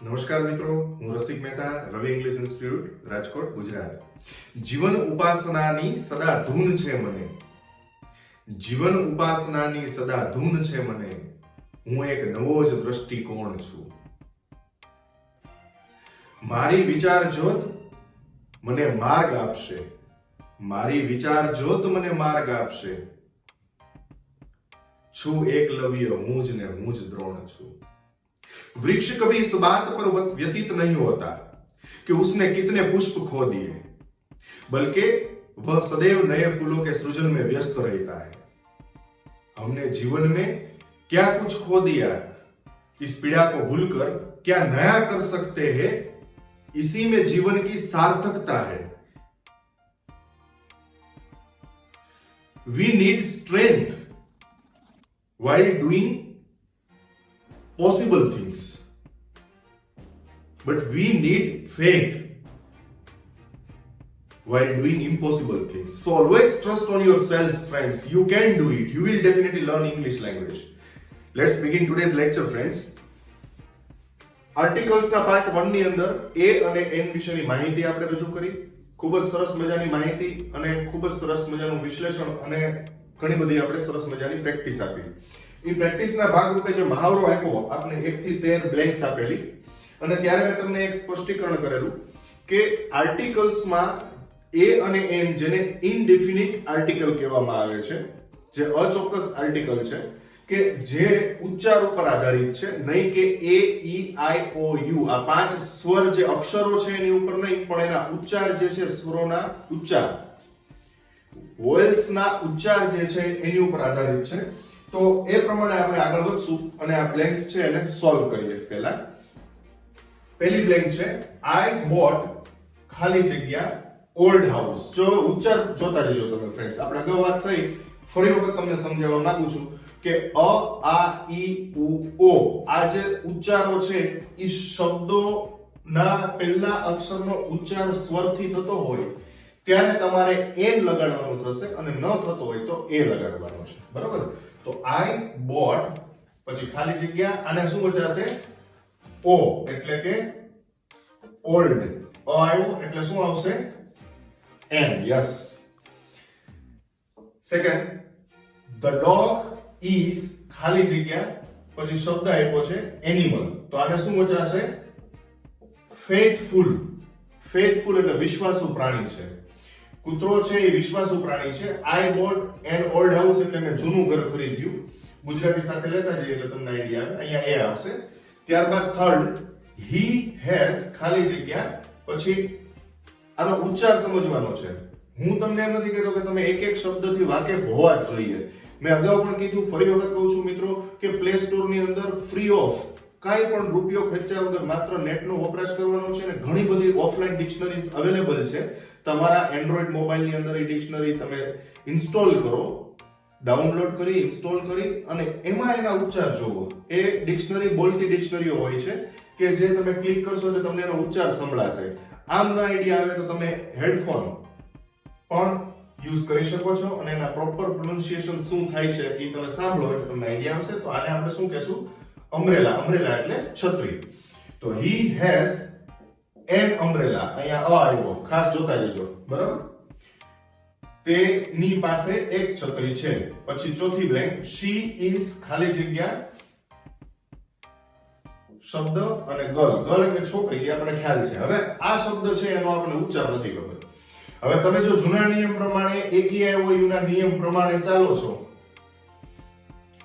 નમસ્કાર મિત્રો, હું રસિક મહેતા, રવિ ઇંગ્લિશ ઇન્સ્ટિટ્યૂટ, રાજકોટ, ગુજરાત. જીવન ઉપાસનાની સદા ધૂન છે મને. જીવન ઉપાસનાની સદા ધૂન છે મને. હું એક નવો જ દ્રષ્ટિકોણ છું. મારી વિચાર જ્યોત મને માર્ગ આપશે. મારી વિચાર જ્યોત મને માર્ગ આપશે. છું એકલવ્ય હું જ ને હું જ દ્રોણ છું. वृक्ष कभी इस बात पर व्यतीत नहीं होता कि उसने कितने पुष्प खो दिए, बल्कि वह सदैव नए फूलों के सृजन में व्यस्त रहता है. हमने जीवन में क्या कुछ खो दिया, इस पीड़ा को भूलकर क्या नया कर सकते हैं, इसी में जीवन की सार्थकता है. We need strength while doing possible things, but we need faith while doing impossible things. So always trust on yourselves, friends. You can do it. You will definitely learn English language. Let's begin today's lecture, friends. Articles ના part 1 ની અંદર a અને n વિશેની માહિતી આપણે રજૂ કરી. ખૂબ જ સરસ મજાની માહિતી અને ખૂબ જ સરસ મજાનું વિશ્લેષણ અને ઘણી બધી આપણે સરસ મજાની પ્રેક્ટિસ આપી. એ પ્રેક્ટિસના ભાગરૂપે જે મહાવરો આપ્યો આપણે 1 થી 13 બ્લેન્ક્સ આપેલી અને ત્યારે મેં તમને એક સ્પષ્ટીકરણ કરેલું કે આર્ટિકલ્સમાં a અને n જેને ઇનડેફિનિટ આર્ટિકલ કહેવામાં આવે છે, જે અચોક્કસ આર્ટિકલ છે કે જે ઉચ્ચાર ઉપર આધારિત છે, નહીં કે a e i o u આ 5 સ્વર જે અક્ષરો છે એની ઉપર નહીં, પણ એના ઉચ્ચાર જે છે, સ્વરોના ઉચ્ચાર, વોવેલ્સના ઉચ્ચાર જે છે એની ઉપર આધારિત છે. તો એ પ્રમાણે આપણે આગળ વધશું અને આ બ્લેન્ક્સ છે એને સોલ્વ કરીએ. પહેલી બ્લેન્ક છે I bought ખાલી જગ્યા ઓલ્ડ હાઉસ. જો ઉચ્ચાર જોતા રહેજો તમે ફ્રેન્ડ્સ. આપણે અગાઉ વાત થઈ, ફરી વખત તમને સમજાવવા માંગુ છું કે અ આ ઈ ઉ ઓ આ જે ઉચ્ચારો છે એ શબ્દોના પહેલા અક્ષરનો ઉચ્ચાર સ્વરથી થતો હોય ત્યારે તમારે n લગાડવાનું થશે અને ન થતો હોય તો a લગાડવાનો છે. બરાબર? તો I bought પછી ખાલી જગ્યા આને શું વચાશે? o એટલે કે ઓલ્ડ. અ આવ્યો એટલે શું આવશે? n. Yes. Second, the dog is ખાલી જગ્યા પછી શબ્દ આપ્યો છે એનિમલ. તો આને શું વચાશે? faithful. faithful એટલે વિશ્વાસુ પ્રાણી છે. કૂતરો છે એ વિશ્વાસુ પ્રાણી છે. I bought an old house એટલે મેં જૂનું ઘર ખરીદ્યું. ગુજરાતી સાથે લેતા જઈએ એટલે તમને આઈડિયા આવે. અહીંયા a આવશે. ત્યારબાદ થર્ડ, he has ખાલી જગ્યા પછી આનો ઉચ્ચાર સમજવાનો છે. હું તમને એમ નથી કહેતો કે તમે એક એક શબ્દથી વાકેફ હોવા જ જોઈએ. મેં અગાઉ પણ કીધું, ફરી વખત કહું છું મિત્રો કે પ્લે સ્ટોર ની અંદર ફ્રી ઓફ કાંઈ પણ રૂપિયો ખર્ચ્યા વગર માત્ર નેટનો વપરાશ કરવાનો છે અને ઘણી બધી ઓફલાઈન ડિક્શનરીઝ અવેલેબલ છે. તમારા એન્ડ્રોઈડ મોબાઈલની અંદર એ ડિક્શનરી તમે ઇન્સ્ટોલ કરો, ડાઉનલોડ કરી, ઇન્સ્ટોલ કરી અને એમાં એના ઉચ્ચાર જોવો. એ ડિક્શનરી બોલતી ડિક્શનરીઓ હોય છે કે જે તમે ક્લિક કરશો એટલે તમને એનો ઉચ્ચાર સંભળાશે. આમ ના આઈડિયા આવે તો તમે હેડફોન પણ યુઝ કરી શકો છો અને એના પ્રોપર પ્રોનાઉન્સિએશન શું થાય છે એ તમે સાંભળો એટલે તમને આઈડિયા આવશે. તો આને આપણે શું કહેશું? અમ્બ્રેલા. અમ્બ્રેલા એટલે છત્રી. તો he has an umbrella. અહીંયા અ આવ્યો, ખાસ જોતા જજો. બરાબર? તેની પાસે એક છત્રી છે. પછી ચોથી બ્લેન્ક, she is ખાલી જગ્યા શબ્દ અને ગર્લ. ગર્લ એટલે છોકરી, એ આપણને ખ્યાલ છે. હવે આ શબ્દ છે એનો આપણને ઉચ્ચાર નથી ખબર. હવે તમે જો જૂના નિયમ પ્રમાણે AEIOU ના નિયમ પ્રમાણે ચાલો છો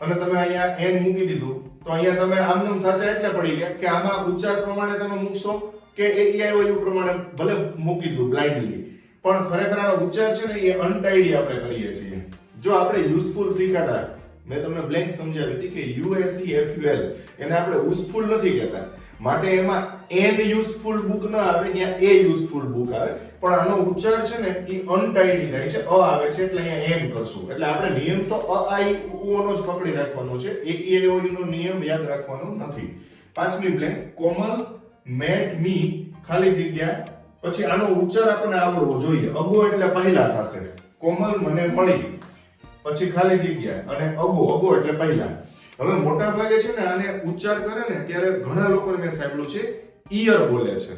અને તમે અહીંયા n મૂકી દીધું તો અહીંયા તમે આમનામ સાચા એટલે પડી ગયા કે આમાં ઉચ્ચાર પ્રમાણે તમે મૂકશો કે AEIOU પ્રમાણે ભલે મૂકી દીધું બ્લાઇન્ડલી, પણ ખરેખર આનો ઉચ્ચાર છે ને એ અનટાઈડી આપણે કરીએ છીએ. જો આપણે યુઝફુલ શીખાતા, મેં તમને બ્લેન્ક સમજાવી હતી કે USEFUL એને આપણે યુઝફુલ નથી કહેતા, માટે એમાં n યુઝફુલ બુક ન આવે, ત્યાં a યુઝફુલ બુક આવે. પણ આનો ઉચ્ચાર છે ને એ અનટાઈડી થાય છે. અ આવે છે એટલે અહીંયા n કરશું. એટલે આપણે નિયમ તો અ આઈ ઉ નો જ પકડી રાખવાનો છે. AEIOU નો નિયમ યાદ રાખવાનો નથી. પાંચમી બ્લેન્ક, કોમલ met me ખાલી જગ્યા પછી આનો ઉચ્ચાર આપણને આવડવો જોઈએ. અગો એટલે પહેલા થશે. કોમલ મને મળી પછી ખાલી જગ્યા અને અગો. અગો એટલે પહેલા. હવે મોટા ભાગે છે ને આને ઉચ્ચાર કરે ને ત્યારે ઘણા લોકો મેં સાંભળ્યું છે ઈયર બોલે છે.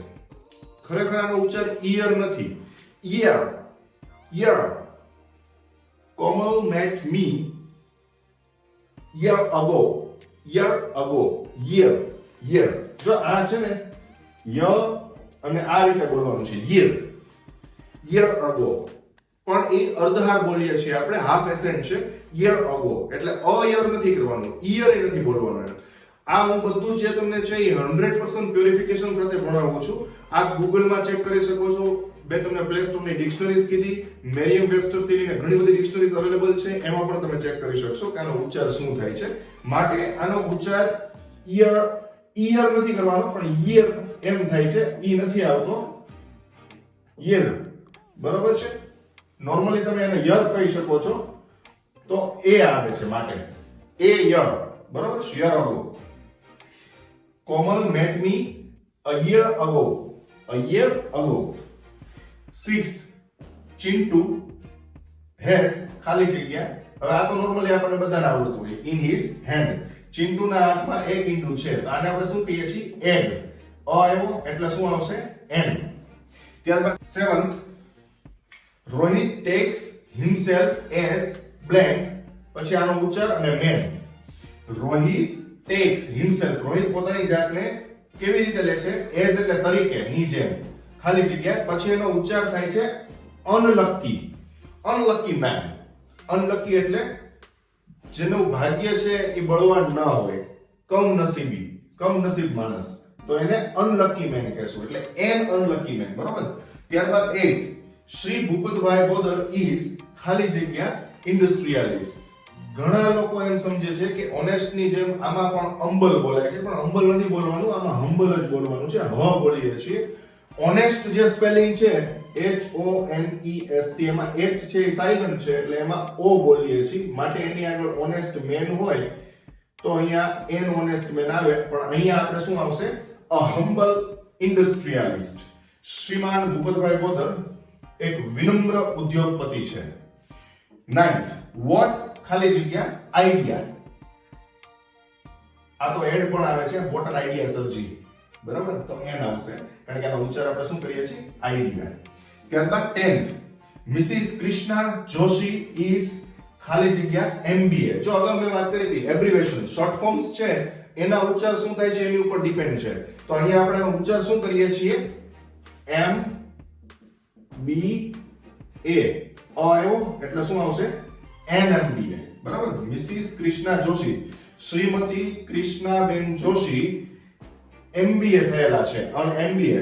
ખરેખર આનો ઉચ્ચાર ઈયર નથી, ઈયર. યર. કોમલ met me year ago. year ago. year. year. જો આ છે ને ય અને આ રીતે બોલવાનું છે year. year ago. પણ એ અર્ધહાર બોલીએ છીએ આપણે, હાફ એસેન્ટ છે year ago. એટલે અયર નથી કરવાનું, ઈયર એ નથી બોલવાનું. આ હું બધું જે તમને છે એ 100% પ્યોરિફિકેશન સાથે ભણાવું છું. આપ Google માં ચેક કરી શકો છો. બે તમને પ્લે સ્ટોર ની ડિક્શનરીઝ કીધી, મેરિયમ વેબસ્ટર થી લઈને ઘણી બધી ડિક્શનરીઝ અવેલેબલ છે, એમાં પણ તમે ચેક કરી શકશો કે આનો ઉચ્ચાર શું થાય છે. માટે આનો ઉચ્ચાર ઈયર નથી કરવાનો, પણ ઈયર એમ થાય છે, ઈ નથી આવતો, ઈયર. બરોબર છે. નોર્મલી તમે એને યર કહી શકો છો, તો એ આવે છે માટે એ યર. બરોબર છે, year ago. Komal met me a year ago. a year ago. 6th, Chintu has ખાલી જગ્યા. હવે આ તો નોર્મલી આપણને બધાને આવડતું હોય, in his hand. ચિંટુ ના હાથમાં એક ઈંડું છે, તો આને આપણે શું કહીએ છીએ? egg. આવ્યો એટલે શું આવશે? n. ત્યારબાદ 7th, Rohit takes himself as blank. પછી આનો ઉચ્ચાર અને man. Rohit takes himself. Rohit પોતાની જાતને કેવી રીતે લે છે? as એટલે તરીકે, ની જેમ. ખાલી જગ્યા. પછી એનો ઉચ્ચાર થાય છે unlucky. unlucky man. unlucky એટલે જેનું ભાગ્ય છે એ બળવાન ન હોય, કમનસીબી, કમનસીબ માણસ, તો એને unlucky man કહેશું. એટલે an unlucky man. બરાબર. ત્યારબાદ 8th, શ્રી ભૂપતભાઈ બોદર is ખાલી જગ્યા ઇન્ડસ્ટ્રીયાલિસ્ટ. ઘણા લોકો એમ સમજે છે કે ઓનેસ્ટ ની જેમ આમાં પણ હમ્બલ બોલાય છે, પણ હમ્બલ નથી બોલવાનું, આમાં હમ્બલ જ બોલવાનું છે. હ બોલીએ છીએ. ઓનેસ્ટ જે સ્પેલિંગ છે HONEST, એમાં H છે એ સાયલન્ટ છે, એટલે એમાં O બોલીએ છીએ. માટે એની આગળ ઓનેસ્ટ મેન હોય તો અહીંયા એન ઓનેસ્ટ મેન આવે, પણ અહીંયા આપણે શું આવશે? A humble industrialist. શ્રીમાન ભૂપતભાઈ બોદર એક વિનમ્ર ઉદ્યોગપતિ છે. 9th, વોટ ખાલી જગ્યા આઈડિયા. આ તો એડ પણ આવે છે, વોટ એન આઈડિયા સરજી. બરાબર, તો એન આવશે, કારણ કે આનો ઉચ્ચાર આપણે શું કરીએ છીએ? આઈડિયા. ત્યારબાદ 10th, Mrs Krishna Joshi is ખાલી જગ્યા MBA. જો અગાઉ મેં વાત કરી હતી, એબ્રિવેશન, શોર્ટ ફોર્મ્સ છે, એના ઉચ્ચાર શું થાય છે એની ઉપર ડિપેન્ડ છે. તો અહીંયા આપણે એનો ઉચ્ચાર શું કરીએ છીએ? MBA. આવ્યો એટલે શું આવશે? NMBA. બરાબર. મિસિસ કૃષ્ણા જોશી, શ્રીમતી કૃષ્ણાબેન જોશી MBA થયેલા છે. અને MBA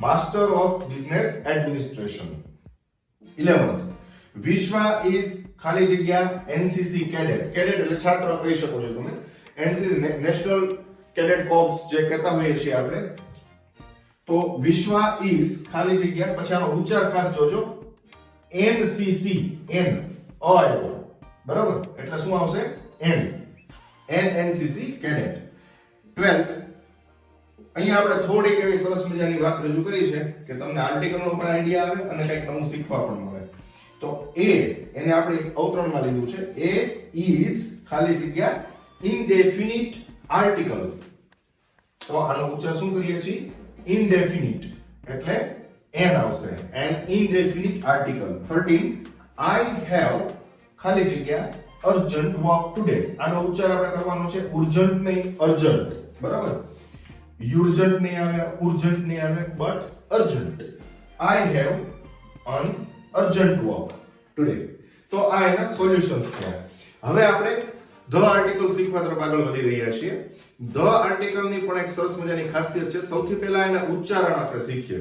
master of business administration. 11th, Vishwa is ખાલી જગ્યા NCC કેડેટ. કેડેટ એટલે છાત્ર કહી શકો છો તમે. NCC નેશનલ કેડેટ કોર્પ્સ જે કહેતા હોઈએ છીએ આપણે. તો વિશ્વા ઇઝ ખાલી જગ્યા, પછી આનો ઉચ્ચાર ખાસ જોજો, NCC. n આવ્યો. બરાબર, એટલે શું આવશે? n. NCC cadet. 12th, અહીંયા આપણે થોડીક એવી સરસ મજાની વાત રજૂ કરી છે કે તમને આર્ટિકલનો પણ આઈડિયા આવે અને કંઈક નવું શીખવા પણ મળે. તો એ એને આપણે અવતરણમાં લીધું છે. એ ઇઝ ખાલી જગ્યા ઇનડેફિનિટ આર્ટિકલ. તો આનો ઉચ્ચાર શું કરીએ છીએ? ઇનડેફિનિટ, એટલે n આવશે. An indefinite article. 13, I have ખાલી જગ્યા અર્જન્ટ વર્ક ટુડે. આનો ઉચ્ચાર આપણે કરવાનો છે ઉર્જન્ટ નહીં, અર્જન્ટ. બરાબર. યુર્જન્ટ નહીં આવે, ઉર્જન્ટ નહીં આવે, but urgent. I have an urgent work today. તો આ એના સોલ્યુશન્સ થયા. હવે આપણે ધ આર્ટિકલ શીખવા તરફ આગળ વધી રહ્યા છીએ. ધ આર્ટિકલની પણ એક સરસ મજાની ખાસિયત છે. સૌથી પહેલા એના ઉચ્ચારણ આપણે શીખીએ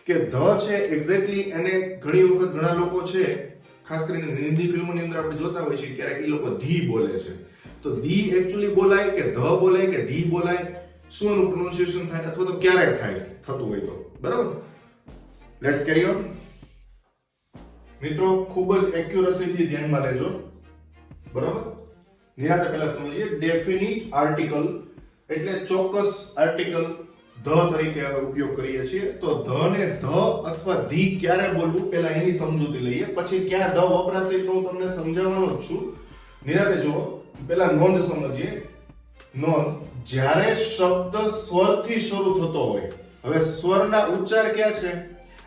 કે ધ છે એક્ઝેક્ટલી એને ઘણી વખત ઘણા લોકો છે, ખાસ કરીને હિન્દી ફિલ્મોની અંદર આપણે જોતા હોઈએ છીએ, ક્યારેક એ લોકો ધી બોલે છે. તો ધી એકચ્યુઅલી બોલાય કે ધ બોલાય કે ધી બોલાય, શું એનું પ્રોનાઉન્સિએશન થાય, અથવા તો ક્યારે થાય થતું હોય તો. બરાબર. Let's carry on. મિત્રો ખૂબ જ એક્યુરસીથી ધ્યાનમાં લેજો. બરાબર. નિરાતે પહેલા સમજીએ. ડેફિનિટ આર્ટિકલ એટલે ચોક્કસ આર્ટિકલ ધ તરીકે ઉપયોગ કરીએ છીએ. તો ધ ને ધ અથવા ધી ક્યારે બોલવું પહેલા એની સમજૂતી લઈએ, પછી ક્યાં ધ વપરાશે તો હું તમને સમજાવવાનો જ છું. નિરાતે જુઓ. પેલા નોંધ સમજીએ. નોંધ, જ્યારે શબ્દ સ્વરથી શરૂ થતો હોય, હવે સ્વરના ઉચ્ચાર ક્યાં છે?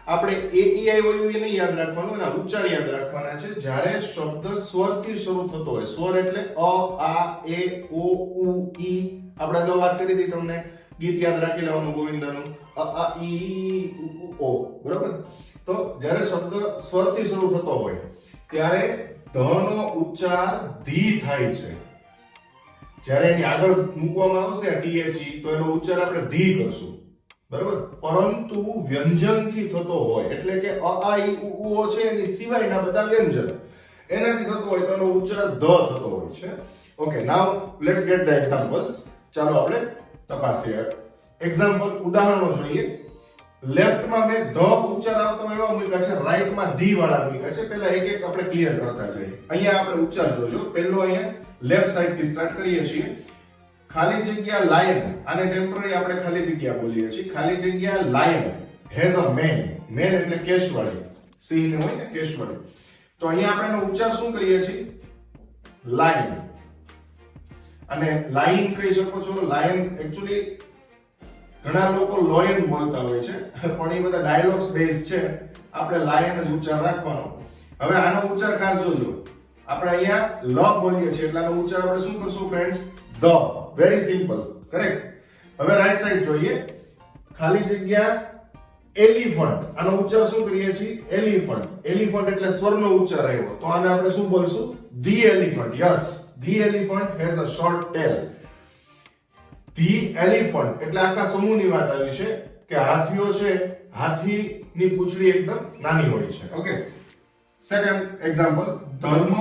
આપણે એ ઈ આઈ ઓ યુ એ નહીં યાદ રાખવાનું, એના ઉચ્ચાર યાદ રાખવાના છે. જ્યારે શબ્દ સ્વરથી શરૂ થતો હોય, સ્વર એટલે અ, આ, એ, ઓ, ઉ, ઈ. આપણે અગાઉ વાત કરી હતી તમને, ગીત યાદ રાખી લેવાનું ગોવિંદાનું, અ, આ, ઈ, ઉ, ઓ. બરાબર? તો જ્યારે શબ્દ સ્વરથી શરૂ થતો હોય ત્યારે ધ નો ઉચ્ચાર ધી થાય છે. જ્યારે એની આગળ મૂકવામાં આવશે ટીએચઈ તો એનો ઉચ્ચાર આપણે ધી કરશું. બરાબર? પરંતુ વ્યંજનથી થતો હોય એટલે કે અ, આ, ઈ, ઉ, ઓ છે એની સિવાયના બધા વ્યંજન એનાથી થતો હોય તો એનો ઉચ્ચાર ધ થતો હોય છે. Okay, now let's get the examples. ચાલો આપણે તપાસીએ. એક્ઝામ્પલ, ઉદાહરણો જોઈએ. લેફ્ટમાં મેં ધ ઉચ્ચાર આવતો એવા મૂક્યા છે, રાઈટમાં ધી વાળા મૂક્યા છે. પહેલા એક એક આપણે ક્લિયર કરતા જઈએ. અહીંયા આપણે ઉચ્ચાર જોજો. પહેલો અહીંયા લેફ્ટ સાઈડ થી સ્ટાર્ટ કરીએ છીએ. ખાલી જગ્યા લાયન, આને ટેમ્પરરી આપણે ખાલી જગ્યા બોલીએ છીએ. ખાલી જગ્યા lion has a mane. Mane એટલે કેશવાળી, સિંહ હોય ને કેશવાળી. તો અહીંયા આપણે એનો ઉચ્ચાર શું કરીએ છીએ? લાયન. અને લાયન કહી શકો છો. લાયન એક્ચ્યુઅલી ઘણા લોકો લોયન બોલતા હોય છે, પણ એ બધા ડાયલોગ્સ બેઝ છે. આપણે લાયન જ ઉચ્ચાર રાખવાનો. હવે આનો ઉચ્ચાર ખાસ જોજો. આપણે અહીંયા લ બોલીએ છીએ એટલે આનો ઉચ્ચાર આપણે શું કરશું friends? The. Very simple, correct. હવે રાઈટ સાઈડ જોઈએ. ખાલી જગ્યા એલિફન્ટ, આનો ઉચ્ચાર શું કરીએ છીએ? એલિફન્ટ. એલિફન્ટ એટલે સ્વરનો ઉચ્ચાર આવ્યો તો આને આપણે શું બોલશું? The elephant. Yes, the elephant has a short tail. The elephant એટલે આખા સમૂહની વાત આવી છે કે હાથીઓ છે, હાથીની પૂંછડી એકદમ નાની હોય છે. ઓકે, સેકન્ડ એક્ઝામ્પલ, ધર્મ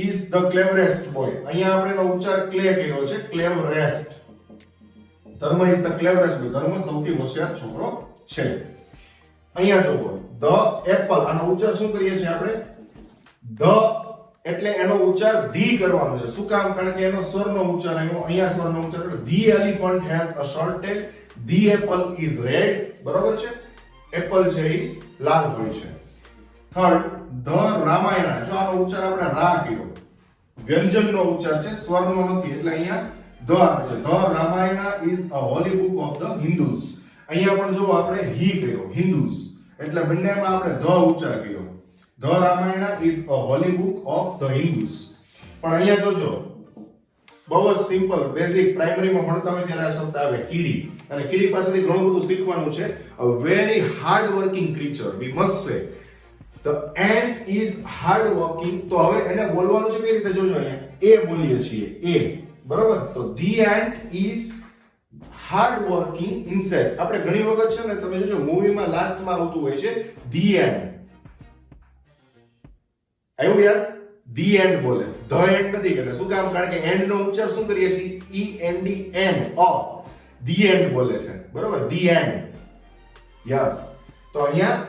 ઇઝ ધ ક્લેવરેસ્ટ બોય. અહીંયા આપણે એનો ઉચ્ચાર ક્લે કર્યો છે, ક્લેવરેસ્ટ. ધર્મ ઇઝ ધ ક્લેવરેસ્ટ બોય, ધર્મ સૌથી હોશિયાર છોકરો છે. અહીંયા જોવો, ધ એપલ, આનો ઉચ્ચાર શું કરીએ છીએ આપણે? ધ એટલે એનો ઉચ્ચાર ધી કરવાનો છે. શું કામ? કારણ કે એનો સ્વરનો ઉચ્ચાર આવ્યો. અહીંયા સ્વરનો ઉચ્ચાર એટલે the elephant has a short tail. The apple is red. બરોબર છે? એપલ છે એ લાલ હોય છે. Third, the Ramayana. જો આનો ઉચ્ચાર આપણે રા કર્યો, વ્યંજનનો ઉચ્ચાર છે, સ્વરનો નથી, એટલે અહીંયા ધ આવે છે. The Ramayana is a holy book of the Hindus. અહીંયા પણ જો આપણે હી કર્યો, હિન્દુઝ, એટલે બંનેમાં આપણે ધ ઉચ્ચાર કર્યો. The Ramayana is a holy book of the Hindus. પણ અહીંયા જોજો, બહુ જ સિમ્પલ, બેઝિક પ્રાઇમરીમાં ભણતા હોય ત્યારે આ શબ્દ આવે કીડી. અને કીડી પાસેથી ઘણું બધું શીખવાનું છે. A very hard working creature, we must સે. The ant is hard working. તો હવે એને બોલવાનું છે કઈ રીતે? જોજો, અહીંયા એ બોલીએ છીએ, એ. બરોબર? તો the ant is hard working insect. આપણે ઘણી વખત છે ને, તમે જોજો મૂવીમાં લાસ્ટમાં આવતું હોય છે the end. આવ્યું યાર? the end બોલે, the end નથી કહેતા. શું કામ? કારણ કે end નો ઉચ્ચાર શું કરીએ છીએ? e n d n o. the end બોલે છે. બરોબર? the end. યસ. તો અહીંયા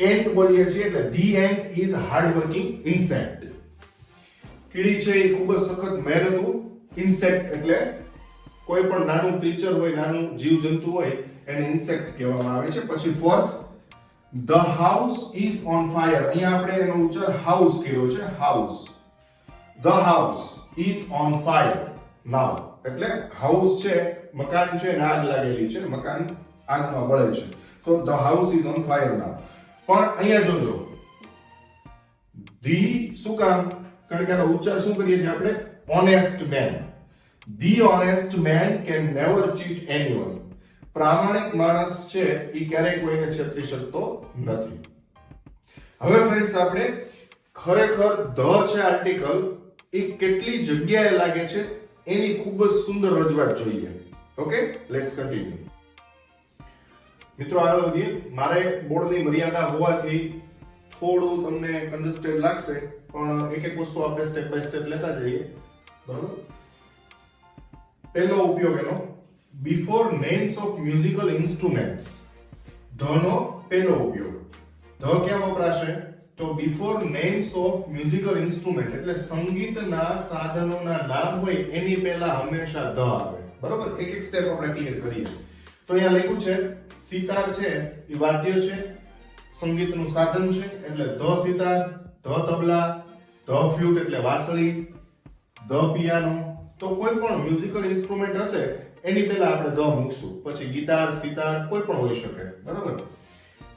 એન્ટ બોલીએ છીએ એટલે the ant is hard working insect. કીડી છે એ ખૂબ જ સખત મહેનતુ. ઇન્સેક્ટ એટલે કોઈ પણ નાનું ક્રીચર હોય, નાનું જીવજંતુ હોય, એને ઇન્સેક્ટ કહેવામાં આવે છે. પછી fourth, the house is on fire. અહીંયા આપણે એનો ઉચ્ચાર હાઉસ કર્યો છે, house. The house is on fire now. એટલે હાઉસ છે, મકાન છે, ને આગ લાગેલી છે, મકાન આગમાં બળે છે. તો the house is on fire now. પણ અહીંયા જોજો, ધી શું કામ? કારણ કે આનો ઉચ્ચાર શું કરીએ છીએ આપણે? Honest man. The honest man can never cheat anyone. પ્રામાણિક માણસ છે એ ક્યારેય કોઈને છેતરી શકતો નથી. હવે ફ્રેન્ડ્સ, આપણે ખરેખર ધ છે આર્ટિકલ એ કેટલી જગ્યાએ લાગે છે એની ખૂબ જ સુંદર રજૂઆત જોઈએ. Okay, let's continue. મિત્રો આગળ વધીએ. મારે બોર્ડની મર્યાદા હોવાથી થોડું તમને કન્જસ્ટેડ લાગશે, પણ એક એક વસ્તુ આપણે સ્ટેપ બાય સ્ટેપ લેતા જઈએ. બરાબર? પહેલો ઉપયોગ એનો, before names of musical instruments. The નો પહેલો ઉપયોગ. ધ ક્યાં વપરાશે? તો before names of musical instrument એટલે સંગીતના સાધનોના નામ હોય એની પહેલા હંમેશા ધ આવે. બરાબર? એક એક સ્ટેપ આપણે ક્લિયર કરીએ. તો અહીંયા લખ્યું છે સિતાર છે એ વાદ્ય છે, સંગીતનું સાધન છે, એટલે the sitar, the tabla, the flute એટલે વાંસળી, ધ પિયાનો, તો કોઈ પણ મ્યુઝિકલ ઇન્સ્ટ્રુમેન્ટ હશે એની પહેલા આપણે ધ મૂકશું, પછી ગિટાર, સિતાર કોઈ પણ હોઈ શકે, બરાબર.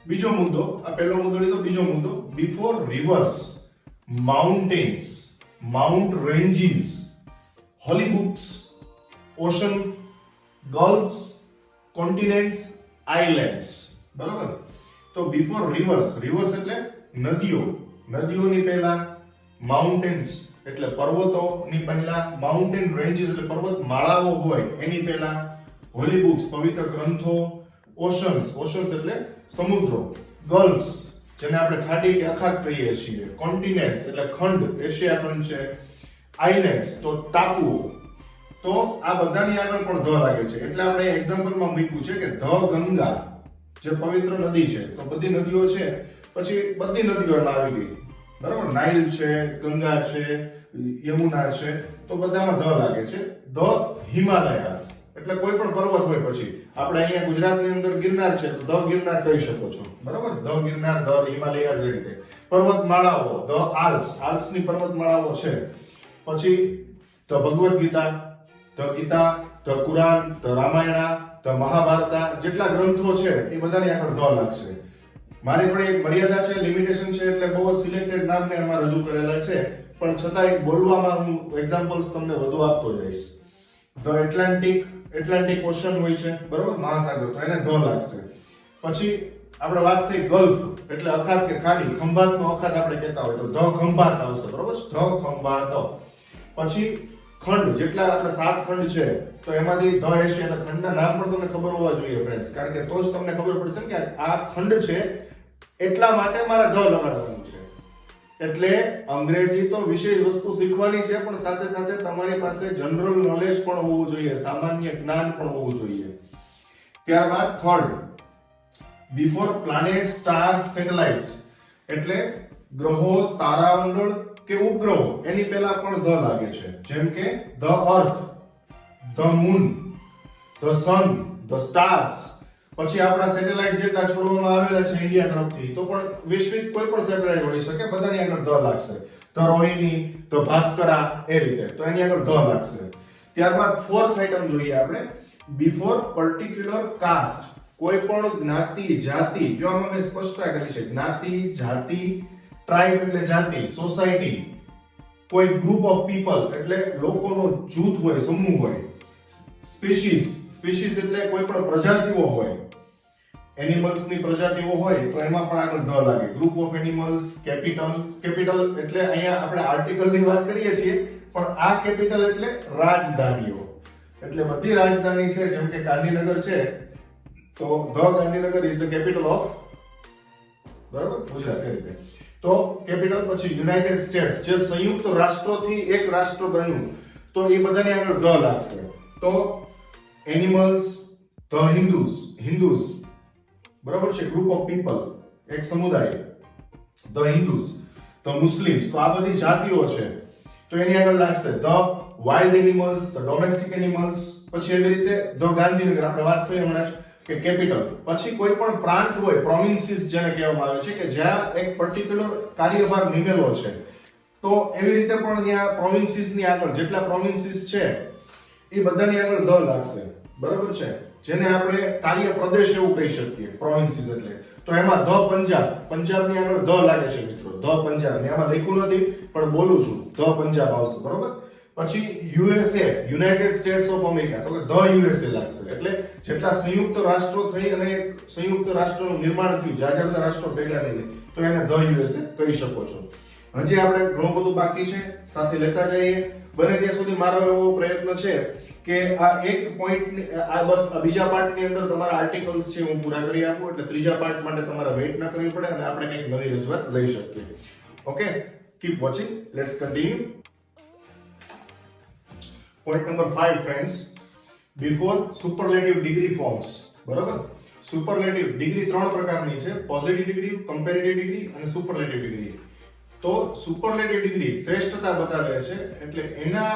બીજો મુદ્દો, આ પહેલો મુદ્દો લીધો. બીજો મુદ્દો, before rivers, mountains, mount ranges, holy books, ocean, gulfs, continents, islands, બરાબર. તો બિફોર રિવર્સ, રિવર્સ એટલે નદીઓ, નદીઓની પહેલા, માઉન્ટેન્સ એટલે પર્વતોની પહેલા, માઉન્ટેન રેન્જીસ એટલે પર્વત માળાઓ હોય એની પહેલા, હોલી બુક્સ પવિત્ર ગ્રંથો, ઓશન્સ, ઓશન્સ એટલે સમુદ્રો, ગલ્ફ્સ જેને આપણે ખાડી કે અખાત કહીએ છીએ, કોન્ટિનેન્ટ્સ એટલે ખંડ, એશિયા ખંડ છે, આઇલેન્ડ્સ તો ટાપુઓ. તો આ બધાની આગળ પણ ધ લાગે છે એટલે આપણે એક્ઝામ્પલમાં મૂક્યું છે કે ધ ગંગા જે પવિત્ર નદી છે, તો બધી નદીઓ છે, પછી બધી નદીઓ એમાં આવી ગઈ, બરાબર. નાઇલ છે, ગંગા છે, યમુના છે, તો બધામાં ધ લાગે છે. ધ હિમાલયાસ એટલે કોઈ પણ પર્વત હોય, પછી આપણે અહીંયા ગુજરાતની અંદર ગિરનાર છે તો ધ ગિરનાર કહી શકો છો, બરાબર. ધ ગિરનાર, ધ હિમાલયાસ એ રીતે. પર્વતમાળાઓ, ધ આલ્પ્સ, આલ્પ્સની પર્વતમાળાઓ છે. પછી the Bhagavad Gita, the Gita, the Quran, the Ramayana, the Mahabharata, જેટલા ગ્રંથો છે એ બધાની આગળ ધ લાગશે. મારી થોડી એક મર્યાદા છે, લિમિટેશન છે, એટલે બહુ સિલેક્ટેડ નામ મેં આમાં રજૂ કરેલા છે, પણ છતાંય બોલવામાં હું એક્ઝામ્પલ્સ તમને વધુ આપતો જઈશ. ધ એટલાન્ટિક, એટલાન્ટિક ઓશન હોય છે, બરોબર, મહાસાગર, તો એને ધ લાગશે. પછી આપણે વાત થઈ ગલ્ફ એટલે અખાત કે ખાડી, ખંભાતનો અખાત આપણે કહેતા હોય તો ધ ખંભાત આવશે, બરોબર, ધ ખંભાત. પછી ખંડ, જેટલા આપણે 7 ખંડ છે તો એમાંથી ધ હશે, એટલે ખંડના નામ પણ તમને ખબર હોવા જોઈએ ફ્રેન્ડ્સ, કારણ કે તો જ તમને ખબર પડશે કે આ ખંડ છે એટલા માટે મારે ધ લગાડવાનું છે. એટલે અંગ્રેજી તો વિશેષ વસ્તુ શીખવાની છે, પણ સાથે સાથે તમારી પાસે જનરલ નોલેજ પણ હોવું જોઈએ, સામાન્ય જ્ઞાન પણ હોવું જોઈએ. ત્યારબાદ third, before planet, stars, satellites એટલે ગ્રહો, તારામંડળ કે ઉપગ્રહો એની પહેલા પણ ધ લાગે છે, જેમ કે the earth, the moon, the sun, the stars. પછી આપણા સેટેલાઇટ જેટલા છોડવામાં આવેલા છે ઇન્ડિયા તરફથી, તો પણ વૈશ્વિક કોઈ પણ સેટેલાઇટ હોઈ શકે, બધાની આગળ ધ લાગશે. ધ રોહિણી, ધ ભાસ્કરા એ રીતે, તો એની આગળ ધ લાગશે. ત્યારબાદ ફોર્થ આઇટમ જોઈએ આપણે, બિફોર પર્ટિક્યુલર કાસ્ટ, કોઈ પણ જ્ઞાતિ, જાતિ, જો આમાં મેં સ્પષ્ટતા કરી છે, જ્ઞાતિ, જાતિ, ટ્રાઇબ એટલે જાતિ, સોસાયટી, કોઈ ગ્રુપ ઓફ પીપલ એટલે લોકોનો જૂથ હોય, સમૂહ હોય, સ્પીસીસ, સ્પીસીસ એટલે કોઈ પણ પ્રજાતિઓ હોય, એનિમલ્સની પ્રજાતિઓ હોય તો એમાં પણ આગળ ધ લાગે. Group of animals, capital, capital એટલે અહીંયા આપણે આર્ટિકલની વાત કરીએ છીએ, પણ આ કેપિટલ એટલે રાજધાનીઓ, એટલે બધી રાજધાની છે, જેમ કે ગાંધીનગર છે તો the Gandhinagar is the capital of, બરાબર, ગુજરાત એ રીતે. તો કેપિટલ. પછી યુનાઇટેડ સ્ટેટ્સ જે સંયુક્ત રાષ્ટ્રોથી એક રાષ્ટ્ર બન્યું, તો એ બધાની આગળ ધ લાગશે. તો એનિમલ્સ, ધ હિન્દુસ, બરાબર છે, ગ્રુપ ઓફ પીપલ, એક સમુદાય, ધ હિન્દુસ, ધ મુસ્લિમ્સ, તો આ બધી જાતિઓ છે, તો એની આગળ લાગશે the wild animals, the domestic animals. પછી એવી રીતે ધ ગાંધીનગર, આપણે વાત થઈ હમણાં જ કે કેપિટલ. પછી કોઈ પણ પ્રાંત હોય, પ્રોવિન્સીસ જેને કહેવામાં આવે છે, કે જ્યાં એક પર્ટિક્યુલર કાર્યભાર નિમેલો છે, તો એવી રીતે પણ ત્યાં પ્રોવિન્સીસ ની આગળ જેટલા પ્રોવિન્સીસ છે એ બધાની આગળ ધ લાગશે, બરાબર છે, જેને આપણે કાર્ય પ્રદેશ એવું કહી શકીએ, પ્રોવિન્સીસ એટલે. તો એમાં ધ પંજાબ, પંજાબની આગળ ધ લાગે છે મિત્રો, ધ પંજાબ. મેં આમાં લખ્યું નથી પણ બોલું છું, ધ પંજાબ આવશે, બરાબર. પછી USA, United states of America, તો કે ધ યુએસએ લાગશે. એટલે જેટલા સંયુક્ત રાષ્ટ્રો થઈ અને સંયુક્ત રાષ્ટ્રનું નિર્માણ થયું, જાજા બધા રાષ્ટ્રો ભેગા થઈને, તો એને ધ યુએસએ કહી શકો છો. હજી આપણે ઘણું બધું બાકી છે, સાથે લેતા જઈએ. બને ત્યાં સુધી મારો એવો પ્રયત્ન છે કે આ એક પોઈન્ટ, આ બસ આ બીજા પાર્ટની અંદર તમારા આર્ટિકલ્સ છે હું પૂરા કરી આપું, એટલે ત્રીજા પાર્ટ માટે તમારે વેઇટ ન કરવી પડે અને આપણે કંઈક નવી રજૂઆત લઈ શકીએ. Okay, keep watching, let's continue. Point number 5 friends, before superlative degree forms. બરાબર, સુપરલેટિવ ડિગ્રી 3 પ્રકારની છે, પોઝિટિવ ડિગ્રી, કમ્પેરેટિવ ડિગ્રી અને સુપરલેટિવ ડિગ્રી. તો સુપરલેટિવ ડિગ્રી શ્રેષ્ઠતા બતાવે છે, એટલે એના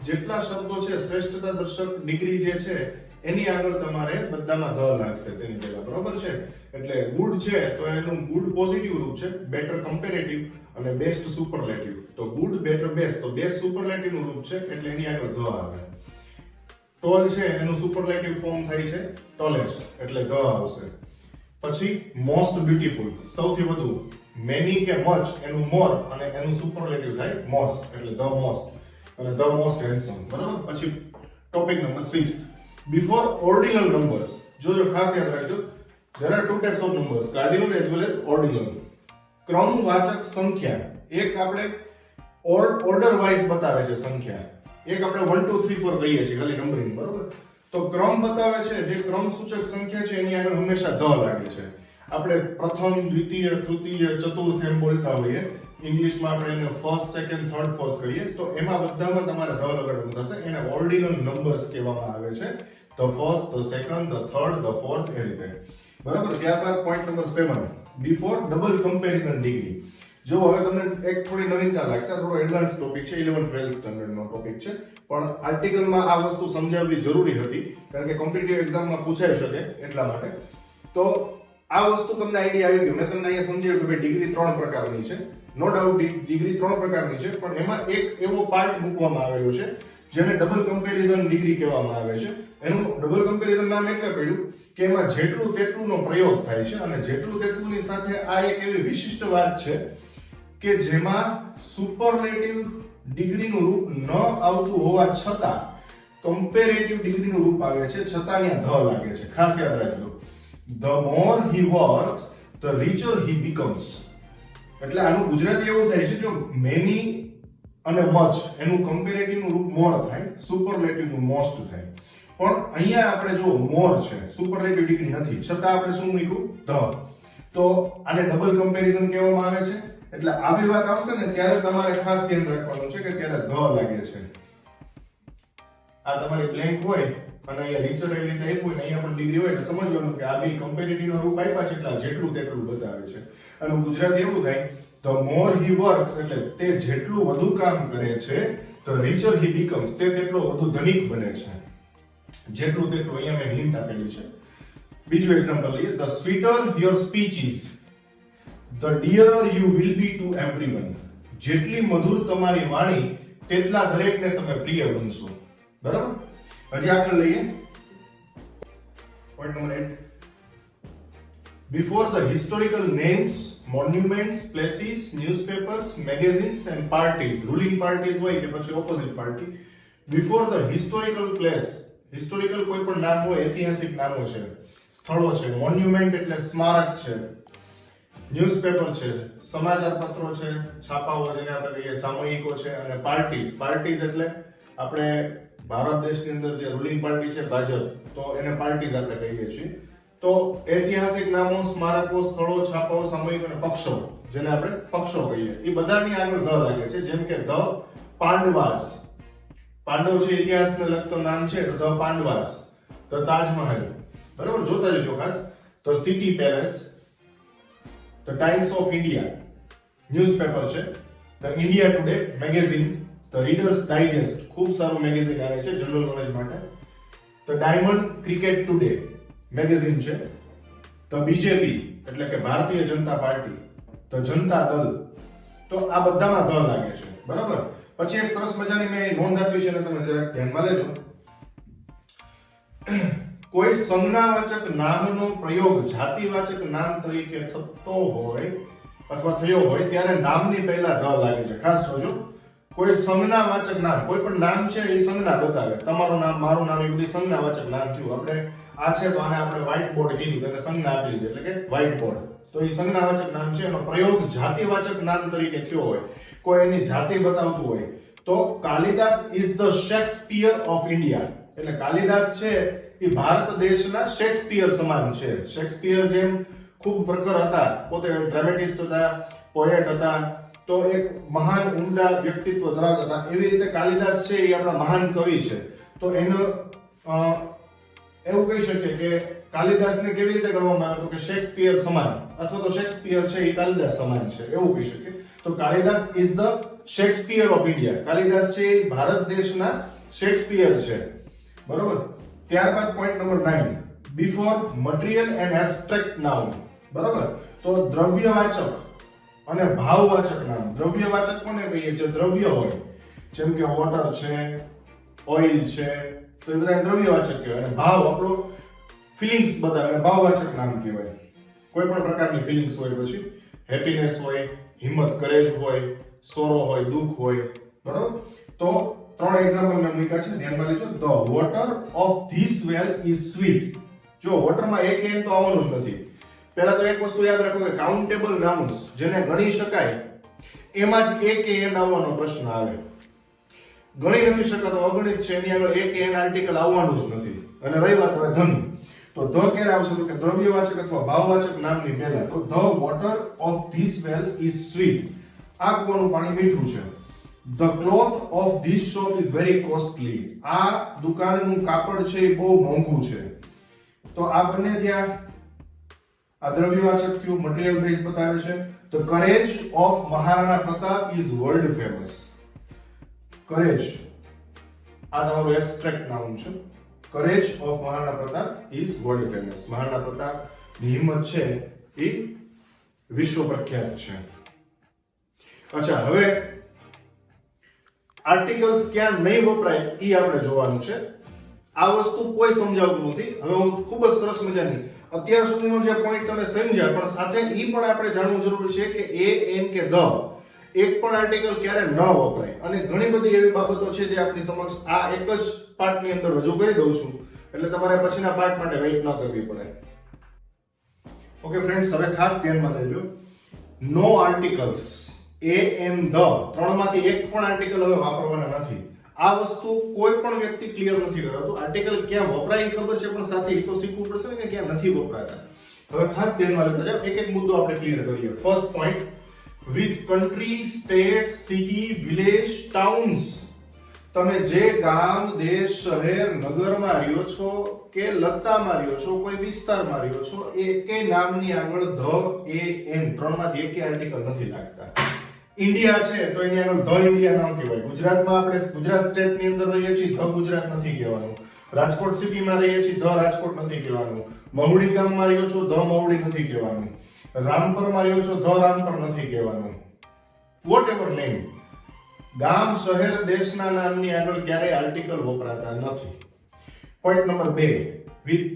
જેટલા શબ્દો છે શ્રેષ્ઠતા દર્શક ડિગ્રી જે છે એની આગળ તમારે બધામાં ધ લાગશે તેની પહેલા, બરોબર છે? એટલે ગુડ છે તો એનું ગુડ પોઝિટિવ રૂપ છે, બેટર કમ્પેરેટિવ અને બેસ્ટ સુપરલેટિવ. તો ગુડ, બેટર, બેસ્ટ, તો બેસ્ટ સુપરલેટિવ નું રૂપ છે એટલે એની આગળ ધ આવે. ટોલ છે એનું સુપરલેટિવ ફોર્મ થાય છે ટોલેસ્ટ એટલે ધ આવશે. પછી મોસ્ટ બ્યુટીફુલ, સૌથી વધુ. મેની કે મચ એનું મોર અને એનું સુપરલેટિવ થાય મોસ્ટ એટલે ધ મોસ્ટ અને ધ મોસ્ટ હેન્ડસમ, બરાબર? પછી topic number 6, before ordinal numbers. જોજો, ખાસ યાદ રાખજો, there are two types of numbers, cardinal as well as ordinal. ક્રમવાચક સંખ્યા, એક આપણે ઓર્ડર વાઇઝ બતાવે છે સંખ્યા, એક આપણે 1 2 3 4 કહીએ છીએ ખાલી નંબરિંગ, બરોબર? તો ક્રમ બતાવે છે, જે ક્રમ સૂચક સંખ્યા છે એની આગળ હંમેશા ધ લાગે છે. આપણે પ્રથમ, દ્વિતીય, તૃતીય, ચતુર્થ એમ બોલતા હોઈએ, ઇંગ્લિશમાં આપણે એને ફર્સ્ટ, સેકન્ડ, થર્ડ, ફોર્થ કહીએ, તો એમાં બધામાં તમારે ધ લગાડવાનું થશે. એને ઓર્ડિનલ નંબર્સ કહેવામાં આવે છે. The first, the second, the third, the fourth, એ રીતે, બરાબર? ત્યારબાદ point number 7, before double comparison degree. જો હવે તમને એક થોડી નવીનતા લાગશે, થોડો એડવાન્સ ટોપિક છે, 11th 12th સ્ટાન્ડર્ડ નો ટોપિક છે, પણ આર્ટિકલમાં આ વસ્તુ સમજાવવી જરૂરી હતી કારણ કે કોમ્પિટિટિવ એક્ઝામમાં પૂછાઈ શકે એટલા માટે. તો આ વસ્તુ તમને આઈડિયા આવી ગયો, મેં તમને અહીંયા સમજાવ્યું કે ભાઈ ડિગ્રી 3 પ્રકારની છે. નો ડાઉટ ડિગ્રી 3 પ્રકારની છે, પણ એમાં એક એવો પાર્ટ મૂકવામાં આવેલો છે જેને ડબલ કમ્પેરિઝન ડિગ્રી કહેવામાં આવે છે. એનું ડબલ કમ્પેરિઝન નામ એટલે પડ્યું કે એમાં જેટલું તેટલુંનો પ્રયોગ થાય છે અને જેટલું તેટલુંની સાથે આ એક એવી વિશિષ્ટ વાત છે કે જેમાં સુપરલેટિવ ડિગ્રીનું રૂપ ન આવતું હોવા છતાં કમ્પેરેટિવ ડિગ્રીનું રૂપ આવે છે, છતાં ત્યાં ધ લાગે છે. ખાસ યાદ રાખજો, the more he works the richer he becomes. એટલે આનું ગુજરાતી એવું થાય છે, જો મેની અને મચ એનું કમ્પેરેટિવ નું રૂપ મોર થાય, સુપરલેટિવ નું મોસ્ટ થાય. પણ અહીંયા આપણે જો મોર છે, સુપરલેટિવ ડિગ્રી નથી, છતાં આપણે શું મૂક્યું? ધ. તો આને ડબલ કમ્પેરિઝન કહેવામાં આવે છે. એટલે આવી વાત આવશે ને ત્યારે તમારે ખાસ ધ્યાન રાખવાનું છે કે ત્યારે ધ લાગે છે. આ તમારી બ્લેન્ક હોય અને અહીંયા રીચર એવી રીતે આપ્યું ને અહીંયા પણ ડિગ્રી હોય એટલે સમજવાનું કે આ બે કમ્પેરેટિવ નો રૂપ આપ્યા છે એટલે જેટલું તેટલું બતાવે છે. અને ગુજરાતી એવું થાય, the more he works એટલે તે જેટલું વધુ કામ કરે છે, the richer he becomes તે તેટલો વધુ ધનિક બને છે. જેટલું તેટલું અહીંયા મેં હિન્ટ આપેલી છે. બીજું એક્ઝામ્પલ લઈએ, the sweeter your speech is the dearer you will be to everyone. જેટલી મધુર તમારી વાણી તેટલા દરેકને તમે પ્રિય બનશો, બરાબર? હજી આગળ લઈએ point number 8, before the historical names, monuments, places, newspapers, magazines and parties, ruling parties હોય કે પછી opposite party, before the historical place, historical કોઈ પણ નામ હોય, ઐતિહાસિક નામો છે, સ્થળો છે, મોન્યુમેન્ટ એટલે સ્મારક છે, ન્યૂઝપેપર છે, સમાચાર પત્રો છે, છાપાઓ જેને આપણે કહીએ, સામયિકો છે, અને પાર્ટીઝ એટલે આપણે ભારત દેશની અંદર જે રૂલિંગ પાર્ટી છે ભાજપ, તો એને પાર્ટીઝ આપણે કહીએ છીએ. તો ઐતિહાસિક નામો, સ્મારકો, સ્થળો, છાપાઓ, સામયિકો અને પક્ષો જેને આપણે પક્ષો કહીએ, એ બધાની આગળ ધ લાગે છે. જેમ કે ધ પાંડવાસ, પાંડવ છે ઇતિહાસને લગતો નામ છે તો ધ પાંડવાસ. ધ તાજમહલ, બરાબર? જોતા જજો ખાસ. The City Palace, the Times of India newspaper છે, the India Today magazine, the Reader's Digest ખૂબ સારું મેગેઝિન આવે છે જનરલ નોલેજ માટે, the diamond cricket today magazine છે, ધ બીજેપી એટલે કે ભારતીય જનતા પાર્ટી, ધ જનતા દળ. તો આ બધામાં ધ લાગે છે, બરાબર? પછી એક સરસ મજાની મેં નોંધ આપી છે અને તમે જરાક ધ્યાનમાં લેજો. કોઈ સંજ્ઞાવાચક નામનો પ્રયોગ જાતિવાચક નામ તરીકે થતો હોય અથવા થયો હોય ત્યારે નામની પહેલા ધ લાગે છે. ખાસ જોજો, કોઈ સંજ્ઞાવાચક નામ, કોઈ પણ નામ છે એ સંજ્ઞા બતાવે, તમારું નામ, મારું નામ, એ બધી સંજ્ઞાવાચક નામ થયું. આપણે આ છે તો આને આપણે વ્હાઇટ બોર્ડ કીધું, તેને સંજ્ઞા આપી દીધી એટલે કે વ્હાઇટ બોર્ડ. તો એ સંજ્ઞાવાચક નામ છે, એનો પ્રયોગ જાતિવાચક નામ તરીકે થયો હોય, કોઈ એની જાતિ બતાવતું હોય, તો Kalidas is the Shakespeare of India. એટલે કાલિદાસ છે એ ભારત દેશના શેક્સપિયર સમાન છે. શેક્સપિયર જેમ ખૂબ પ્રખર હતા, પોતે ડ્રામેટિસ્ટ હતા, પોએટ હતા, તો એક મહાન ઉમદા વ્યક્તિત્વ ધરાવતા હતા, એવી રીતે કાલિદાસ છે એ આપણા મહાન કવિ છે. તો એનો એવું કહી શકીએ કે કાલિદાસને કેવી રીતે ગણવામાં આવે તો કે શેક્સપિયર સમાન, અથવા તો શેક્સપિયર છે એ કાલિદાસ સમાન છે, એવું કહી શકીએ. તો Kalidas is the Shakespeare of India. Kalidas છે એ ભારત દેશના શેક્સપિયર છે, બરોબર? ત્યારબાદ point number 9, before material and abstract noun. બરાબર? તો દ્રવ્યવાચક અને ભાવવાચક નામ. દ્રવ્યવાચક કોને કહીએ? જે દ્રવ્ય હોય, જેમ કે વોટર છે, ઓઇલ છે, તો એ બધા દ્રવ્યવાચક કહેવાય. અને ભાવ આપણો ફિલિંગ્સ બતાવે અને ભાવવાચક નામ કહેવાય. કોઈ પણ પ્રકારની ફિલિંગ્સ હોય, પછી હેપીનેસ હોય, હિંમત, કરેજ હોય, સોરો હોય, દુઃખ હોય. બરાબર? તો 3 એક્ઝામ્પલ મેં મૂક્યા છે, ધ્યાનમાં લેજો. The water of this well is sweet. જો વોટરમાં એક એન તો આવવાનું જ નથી. પહેલા તો એક વસ્તુ યાદ રાખો કે કાઉન્ટેબલ નાઉન્સ જેને ગણી શકાય એમાં જ એક એન આવવાનો પ્રશ્ન આવે. ગણી નથી શકાતો, અગણિત છે, એની આગળ એક એન આર્ટિકલ આવવાનું જ નથી. અને રહી વાત હવે ધન, તો ધ ક્યારે આવશે? તો કે દ્રવ્યવાચક અથવા ભાવવાચક નામની પહેલા. તો the water of this well is sweet. આ કૂવાનું પાણી મીઠું છે. The cloth of this shop is very costly. આ દુકાનનું કાપડ છે એ બહુ મોંઘું છે. તો આ બંને ત્યાં આ દ્રવ્યવાચક થયું, મટીરીયલ બેઝ બતાવે છે. The courage of Maharana Pratap is world famous. Courage આ તમારું એબ્સ્ટ્રેક્ટ નામ છે. Courage of Maharana Pratap is world famous. મહારાણા પ્રતાપની હિંમત છે એ વિશ્વ પ્રખ્યાત છે. અચ્છા, હવે આર્ટિકલ્સ ક્યાં નહીં વપરાય એ આપણે જોવાનું છે. આ વસ્તુ કોઈ સમજાવતું નથી. હવે હું ખૂબ જ સરસ મજાની અત્યાર સુધીનો જે પોઈન્ટ તમે સમજ્યા, પણ સાથે એ પણ આપણે જાણવું જરૂરી છે કે એ, એન કે ધ એક પણ આર્ટિકલ ક્યારે ન વપરાય. અને ઘણી બધી એવી બાબતો છે જે આપની સમક્ષ આ એક જ પાર્ટની અંદર રજૂ કરી દઉં છું, એટલે તમારે પછીના પાર્ટ માટે વેઇટ ન કરવી પડે. ઓકે ફ્રેન્ડ્સ, હવે ખાસ ધ્યાનમાં લેજો. નો આર્ટિકલ્સ એ, એન, ધ ત્રણમાંથી એક પણ આર્ટિકલ હવે વાપરવાના નથી. આ વસ્તુ કોઈ પણ વ્યક્તિ ક્લિયર નથી કરાવતું. આર્ટિકલ ક્યાં વપરાય ખબર છે, પણ સાથે એ તો શીખવું પડશે ને કે ક્યાં નથી વપરાતા. હવે ખાસ ધ્યાનમાં લેતા જાઓ, એક એક મુદ્દો આપણે ક્લિયર કરીએ. First point, with country, state, city, village, towns. તમે જે ગામ, દેશ, શહેર, નગરમાં રહ્યો છો કે લતામાં રહ્યો છો, કોઈ વિસ્તારમાં રહ્યો છો, એ એકે નામની આગળ ધ, એ, એન ત્રણમાંથી એકે આર્ટિકલ નથી લાગતા. ઇન્ડિયા છે તો એની આગળ ધ ઇન્ડિયા નામ કહેવાય. ગુજરાતમાં આપણે ગુજરાત સ્ટેટની અંદર રહીએ છીએ, ધ ગુજરાત નથી કહેવાનું. રાજકોટ સિટીમાં રહીએ છીએ, ધ રાજકોટ નથી કહેવાનું. મહુડી ગામમાં રહ્યો છો, ધ મહુડી નથી કહેવાનું. રામપરમાં રહ્યો છો, ધ રામપર નથી કહેવાનું. વોટ એવર નેમ, ગામ, શહેર, દેશના નામની આગળ ક્યારેય આર્ટિકલ વપરાતા નથી. Point number 2, with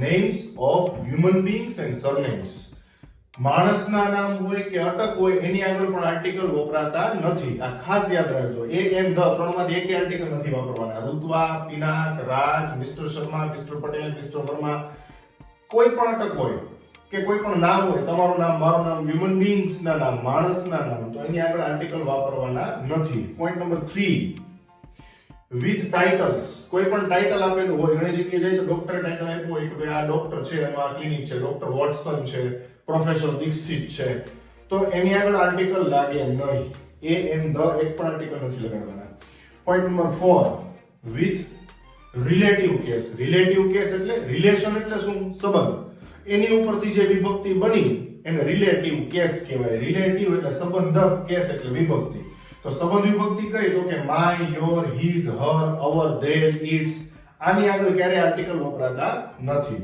names of human beings and surnames. માણસના નામ હોય કે અટક હોય એની આગળ પણ આર્ટિકલ વપરાતા નથી. આ ખાસ યાદ રાખજો. એ, એન, ધ ત્રણમાંથી એકે આર્ટિકલ નથી વાપરવાના. Ritva, Pinak, Raj, mister Sharma, mister Patel, mister Verma, કોઈ પણ અટક હોય કે કોઈ પણ નામ હોય, તમારું નામ, મારું નામ, હ્યુમન બીંગ્સના નામ, માણસના નામ, તો એની આગળ આર્ટિકલ વાપરવાના નથી. Point number 3, with titles. કોઈ પણ ટાઇટલ આપેલું હોય, ઘણી જગ્યાએ જાય તો ડોક્ટર ટાઇટલ આપ્યું હોય કે ભાઈ આ ડોક્ટર છે, એનું આ ક્લિનિક છે, ડોક્ટર વોટસન છે, પ્રોફેસર દીક્ષિત છે, તો એની આગળ આર્ટિકલ લાગે નહીં. એ, એન, ધ એક પણ આર્ટિકલ નથી લગાડવાના. Point number 4, with relative case. Relative case એટલે રિલેશન એટલે શું? સંબંધ. એની ઉપરથી જે વિભક્તિ બની એને રિલેટિવ કેસ કહેવાય. રિલેટિવ એટલે સંબંધ, કેસ એટલે વિભક્તિ. તો સંબંધ વિભક્તિ કઈ? તો કે my, your, his, her, our, their, its. આની આગળ ક્યારે આર્ટિકલ વપરાતા નથી.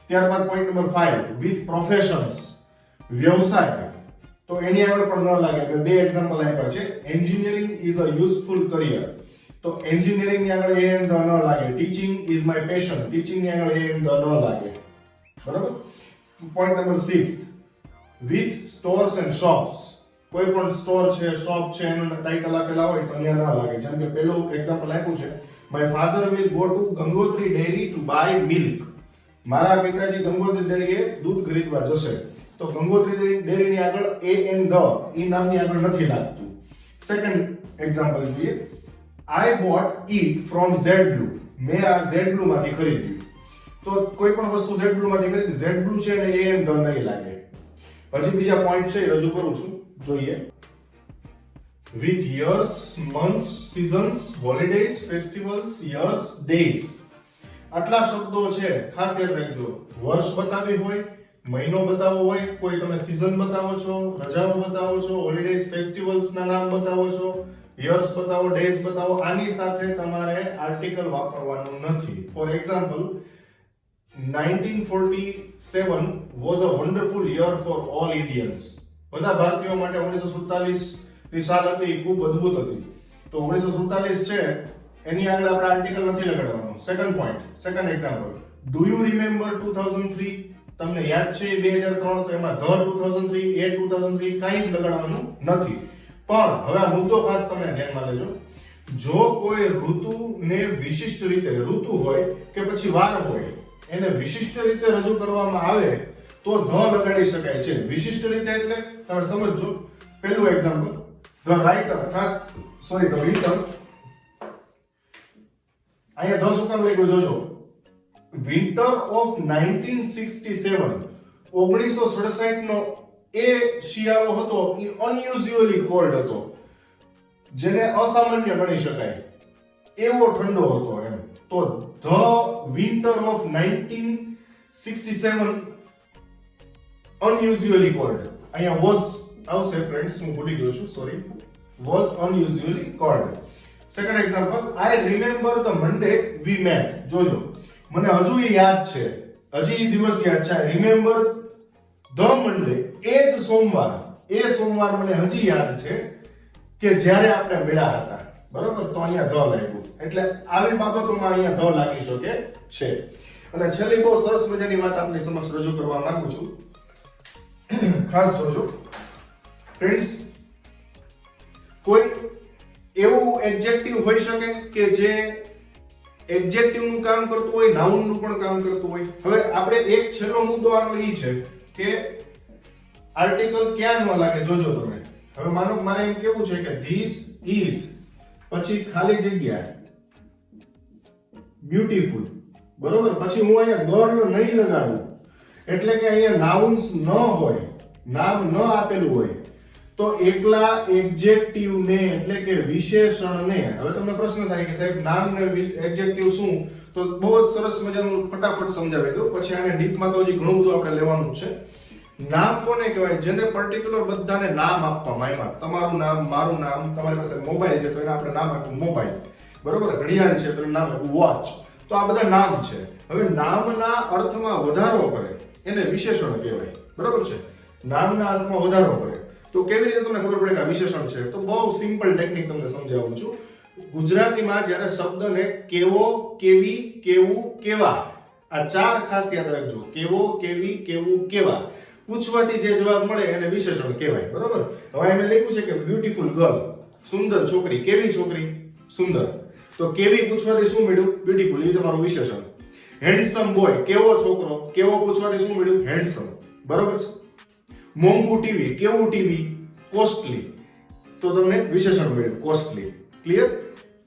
ત્યારબાદ પોઈન્ટ નંબર 5, વિથ પ્રોફેશન્સ. વ્યવસાય, તો એની આગળ પણ ન લાગે. આપણે 2 એક્ઝામ્પલ આપ્યા છે. Engineering is a useful career, તો એન્જિનિયરિંગ ની આગળ એ, એન, ધ ન લાગે. Teaching is my passion, teaching ની આગળ એ, એન, ધ ન લાગે. બરાબર? Point number 6, with stores and shops. કોઈ પણ સ્ટોર છે, શોપ છે, એનું ટાઇટલ આપેલા હોય તો અહીંયા ન લાગે. જેમ કે પેલું એક્ઝામ્પલ આપ્યું છે, my father will go to Gangotri dairy to buy milk. મારા પિતાજી ગંગોત્રી ડેરીએ દૂધ ખરીદવા જશે, તો ગંગોત્રી ડેરીની આગળ એ, એન, ધ ઈ નામની આગળ નથી લાગતું. સેકન્ડ એક્ઝામ્પલ જોઈએ. આઈ bought it from Z blue. મેં આ ઝેડ બ્લુ માંથી ખરીદ્યું. તો કોઈ પણ વસ્તુ ઝેડ બ્લુ માંથી ખરીદી, ઝેડ બ્લુ છે ને એ, એન, ધ નહીં લાગે. હજી બીજા પોઈન્ટ છે એ રજૂ કરું છું, જોઈએ. With years, months, seasons, holidays, festivals, years, days. આટલા શબ્દો છે, ખાસ યાદ રાખજો. વર્ષ બતાવી હોય, મહિનો બતાવો હોય, કોઈ તમે સીઝન બતાવો છો, રજાઓ બતાવો છો, હોલિડેઝ, ફેસ્ટિવલ્સ ના નામ બતાવો છો, યર્સ બતાવો, ડેઝ બતાવો. આની સાથે તમારે આર્ટિકલ વાપરવાનું નથી. For example 1947 was a wonderful year for all Indians. બધા ભારતીયો માટે 1947 ની સાલ હતી એ ખૂબ અદ્ભુત હતી. તો 1947 છે એની આગળ આપણે આર્ટિકલ નથી લગાડવાનો. Second point, second example, do you remember 2003? તમને યાદ છે 2003? તો એમાં ધ 2003 એ 2003 કાંઈ જ લગાડવાનું નથી. પણ હવે આ મુદ્દો ખાસ તમે ધ્યાનમાં લેજો. જો કોઈ ઋતુને વિશિષ્ટ રીતે, ઋતુ હોય કે પછી વાર હોય, એને વિશિષ્ટ રીતે રજૂ કરવામાં આવે તો ધ લગાડી શકાય છે. વિશિષ્ટ રીતે એટલે તમે સમજો. પહેલું એક્ઝામ્પલ, ધ રાઇટર, ખાસ સોરી ધ વિન્ટર. અહીંયા ધ શું કામ લખ્યું જોજો. વિન્ટર ઓફ 1967, 1967 નો એ શિયાળો હતો એ અનયુઝ્યુઅલી કોલ્ડ હતો, જેને અસામાન્ય ગણી શકાય એવો ઠંડો હતો એમ. તો the winter of 1967 unusually cold. અહીંયા was આવશે ફ્રેન્ડ્સ, હું ભૂલી ગયો છું, sorry. was unusually cold. Second example, I remember the Monday we met. જોજો, મને હજુ એ યાદ છે, હજી દિવસ યાદ છે. I remember the Monday, એ જ સોમવાર, એ સોમવાર મને હજી યાદ છે કે જ્યારે આપણે મળ્યા હતા. બરોબર? તો અહીંયા ધ લાગ્યું. એટલે આવી બાબતોમાં અહીંયા ધ લાગી શકે છે. અને છેલ્લી બહુ સરસ મજાની વાત આપની સમક્ષ રજૂ કરવા માંગુ છું. ખાસ જોજો ફ્રેન્ડ્સ, કોઈ એવું એડજેક્ટિવ હોઈ શકે કે જે એડજેક્ટિવ નું કામ કરતું હોય, નાઉન નું પણ કામ કરતું હોય. હવે આપણે એક છેલ્લો મુદ્દો આનો એ છે કે આર્ટિકલ ક્યાં ન લાગે. જોજો તમે. હવે માનો મારે એમ કેવું છે કે ધીસ ઇઝ પછી ખાલી જગ્યા બ્યુટીફુલ. બરોબર? પછી હું અહીંયા ગર્લ નહીં લગાડું, એટલે કે અહીંયા નાઉન્સ ન હોય, નામ ન આપેલું હોય, તો એકલા એડજેક્ટિવ ને એટલે કે વિશેષણને. હવે તમને પ્રશ્ન થાય કે સાહેબ નામ ને એડજેક્ટિવ શું? તો બહુ જ સરસ મજાનું ફટાફટ સમજાવી દઉં, પછી આને ડીપમાં તો હજી ઘણું બધું આપણે લેવાનું છે. નામ કોને કહેવાય? જેને પર્ટિક્યુલર બધાને નામ આપવામાં આવ્યા. તમારું નામ, મારું નામ, તમારી પાસે મોબાઈલ છે તો એને આપણે નામ આપ્યું મોબાઈલ. બરોબર? ઘડિયાળ છે તો એનું નામ આપ્યું વોચ. તો આ બધા નામ છે. હવે નામના અર્થમાં વધારો કરે એને વિશેષણ કહેવાય. બરોબર છે? નામના અર્થમાં વધારો કરે તો કેવી રીતે તમને ખબર પડે કે આ વિશેષણ છે? તો બહુ સિમ્પલ ટેકનિક તમને સમજાવું છું. ગુજરાતીમાં જ્યારે શબ્દને કેવો, કેવી, કેવું, કેવા, આ ચાર ખાસ યાદ રાખજો. કેવો, કેવી, કેવું, કેવા પૂછવાથી જે જવાબ મળે એને વિશેષણ કહેવાય. બરોબર? હવે મેં લખ્યું છે કે બ્યુટીફુલ ગર્લ, સુંદર છોકરી. કેવી છોકરી? સુંદર. તો કેવી પૂછવાથી શું મળ્યું? બ્યુટીફુલ. એ તમારું વિશેષણ. હેન્ડસમ બોય, કેવો છોકરો, કેવો પૂછવાથી શું મળ્યું? હેન્ડસમ. બરોબર છે? મોંઘું ટીવી, કેવું ટીવી? કોસ્ટલી. તો તમને વિશેષણ મળ્યું કોસ્ટલી. ક્લિયર?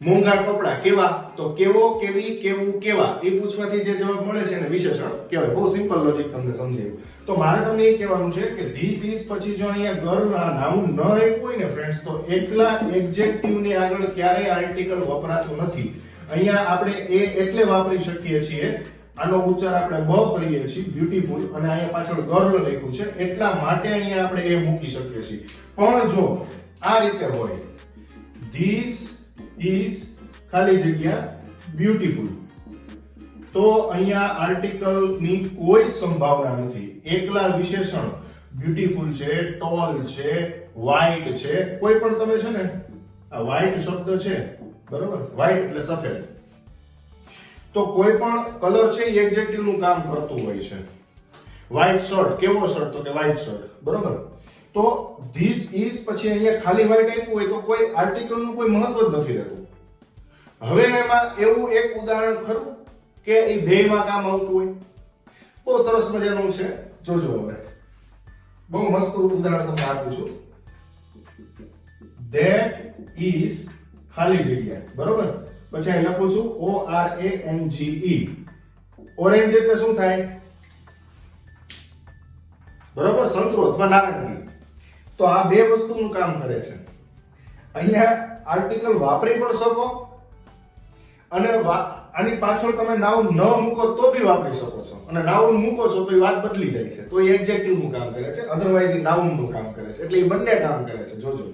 મોંઘા કપડા, કેવા? તો કેવો, કેવી, કેવું, કેવા એ પૂછવાથી જે જવાબ મળે છે એને વિશેષણ કહેવાય. બહુ સિમ્પલ લોજિક તમને સમજાયું. તો મારે તમને એ કહેવાનું છે કે ધીસ ઇઝ પછી જો અહીંયા ગર્લ નાઉન ન આપ્યું હોય ને ફ્રેન્ડ્સ, તો એકલા એડજેક્ટિવ ની આગળ ક્યારેય આર્ટિકલ વપરાતું નથી. અહીંયા આપણે એ એટલે વાપરી શકીએ છીએ, આનો ઉચ્ચાર આપણે બ કરીએ છીએ બ્યુટીફુલ, અને અહીંયા પાછળ ગર્લ લખ્યું છે એટલા માટે અહીંયા આપણે એ મૂકી શકીએ છીએ. પણ જો આ રીતે હોય, ધીસ ઇઝ ખાલી જગ્યા બ્યુટીફુલ, તો અહીંયા આર્ટિકલ ની કોઈ સંભાવના નથી. એકલા વિશેષણ બ્યુટીફુલ છે, ટોલ છે, વ્હાઈટ છે, કોઈ પણ તમે છે ને આ વ્હાઈટ શબ્દ છે, બરોબર? વ્હાઈટ એટલે સફેદ. તો કોઈ પણ કલર છે એ એડજેક્ટિવ નું કામ કરતું હોય છે. વ્હાઈટ શર્ટ, કેવો શર્ટ? તો કે વ્હાઈટ શર્ટ. બરોબર? તો ધીસ ઇઝ પછી અહીંયા ખાલી વ્હાઈટ આપ્યું હોય તો કોઈ આર્ટિકલ નું કોઈ મહત્વ જ નથી રહેતું. હવે એમાં એવું એક ઉદાહરણ ખરું કે એ બેયમાં કામ આવતું હોય. બહુ સરસ મજાનું છે, જોજો. હવે બહુ મસ્ત ઉદાહરણ તમને આપું છું. That is ખાલી જગ્યા. બરોબર? પછી અહીં લખું છું ORANGE. ઓરેન્જ એટલે શું થાય? બરોબર? સંતરો અથવા નારંગી. તો આ બે વસ્તુનું કામ કરે છે. અહીંયા આર્ટિકલ વાપરી પણ શકો અને આની પાછળ તમે નાઉન ન મૂકો તો બી વાપરી શકો છો, અને નાઉન મૂકો છો તો એ વાત બદલી જાય છે, તો એ એડજેક્ટિવ નું કામ કરે છે, અધરવાઇઝ એ નાઉન નું કામ કરે છે. એટલે એ બંને કામ કરે છે. જોજો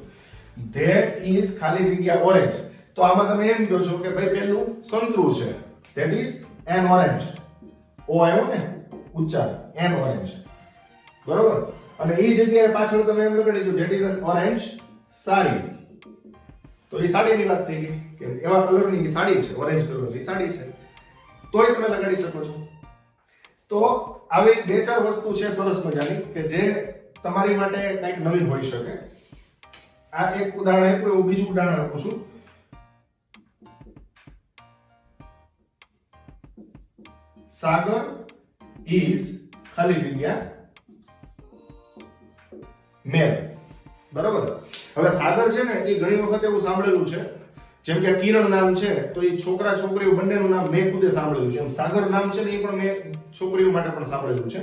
That is ખાલી જગ્યા orange. તો આમાં તમે એમ કહો છો કે ભાઈ પેલું સંતરું છે. That is an orange. ઓ આવ્યો ને ઉચ્ચાર an orange. બરોબર? અને એ જગ્યાએ પાછળ તમે એમ લગાડી દો that is an orange sari. તો એ સાડીની વાત થઈ ગઈ કે એવા કલરની સાડી છે, ઓરેન્જ કલરની સાડી છે. તોય તમે લગાડી શકો છો. તો આવી બે ચાર વસ્તુ છે સરસ મજાની કે જે તમારી માટે કંઈક નવીન હોઈ શકે. આ એક ઉદાહરણ આપ્યું, એવું બીજું ઉદાહરણ આપું છું. સાગર is ખાલી જગ્યા મેલ. બરાબર? હવે સાગર છે ને એ ઘણી વખત એવું સાંભળેલું છે, જેમ કે કિરણ નામ છે તો એ છોકરા છોકરીઓ બંનેનું નામ મેં ખુદે સાંભળેલું છે. એમ સાગર નામ છે ને એ પણ મેં છોકરીઓ માટે પણ સાંભળેલું છે.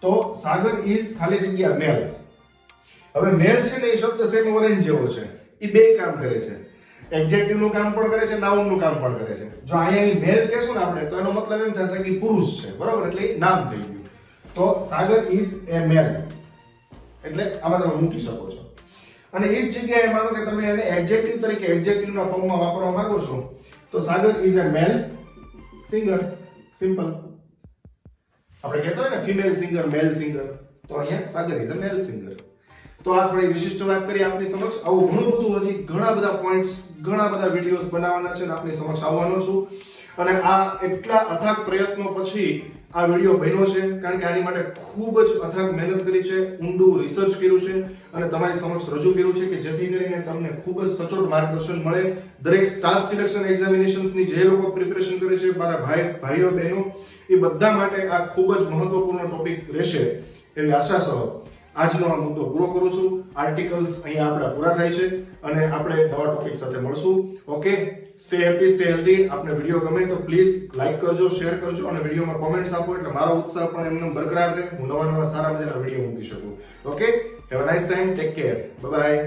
તો સાગર is ખાલી જગ્યા મેલ. હવે મેલ છે ને એ શબ્દ સેમ ઓરેન્જ જેવો છે. એ બે કામ કરે છે. એડજેક્ટિવ નું કામ પણ કરે છે, નાઉન નું કામ પણ કરે છે. જો અહીંયા મેલ કહેશું ને આપણે તો એનો મતલબ એમ થશે કે પુરુષ છે. બરાબર? એટલે એ નામ થઈ ગયું. તો સાગર is a male. એટલે આમાં તમે મૂકી શકો છો. અને એ જ જગ્યાએ માનો કે તમે એને એડજેક્ટિવ તરીકે એડજેક્ટિવના ફોર્મમાં વાપરવા માંગો છો તો સાગર is a male singer. Simple. આપણે કહેતો હોય ને ફિમેલ સિંગર, મેલ સિંગર, તો અહીંયા સાગર is a male singer. તો આ થોડી વિશિષ્ટ વાત કરી આપની સમક્ષ. આવું ઘણું બધું હજી ઘણા બધા પોઈન્ટ્સ, ઘણા બધા વિડીયોઝ બનાવવાના છે અને આપની સમક્ષ આવવાનો છું. અને આ એટલા અથાગ પ્રયત્નો પછી આ વિડીયો બન્યો છે, કારણ કે આની માટે ખૂબ જ અથાગ મહેનત કરી છે, ઊંડું રિસર્ચ કર્યું છે અને તમારી સમક્ષ રજૂ કર્યું છે કે જેથી કરીને તમને ખૂબ જ સચોટ માર્ગદર્શન મળે. દરેક સ્ટાફ સિલેક્શન એક્ઝામિનેશન્સની જે લોકો પ્રિપરેશન કરે છે, મારા ભાઈઓ બહેનો, એ બધા માટે આ ખૂબ જ મહત્વપૂર્ણ ટોપિક રહેશે એવી આશા સહ આજનો આ મુદ્દો પૂરો કરું છું. આર્ટિકલ્સ અહીંયા આપણા પૂરા થાય છે અને આપણે નવા ટોપિક સાથે મળશું. Okay, stay happy, stay healthy. આપને વિડીયો ગમે તો પ્લીઝ લાઈક કરજો, શેર કરજો અને વિડીયોમાં કોમેન્ટ્સ આપો એટલે મારો ઉત્સાહ પણ એમને બરકરાર રહે, હું નવા સારા મજાના વિડીયો મૂકી શકું. Okay, have a nice time, take care, bye bye.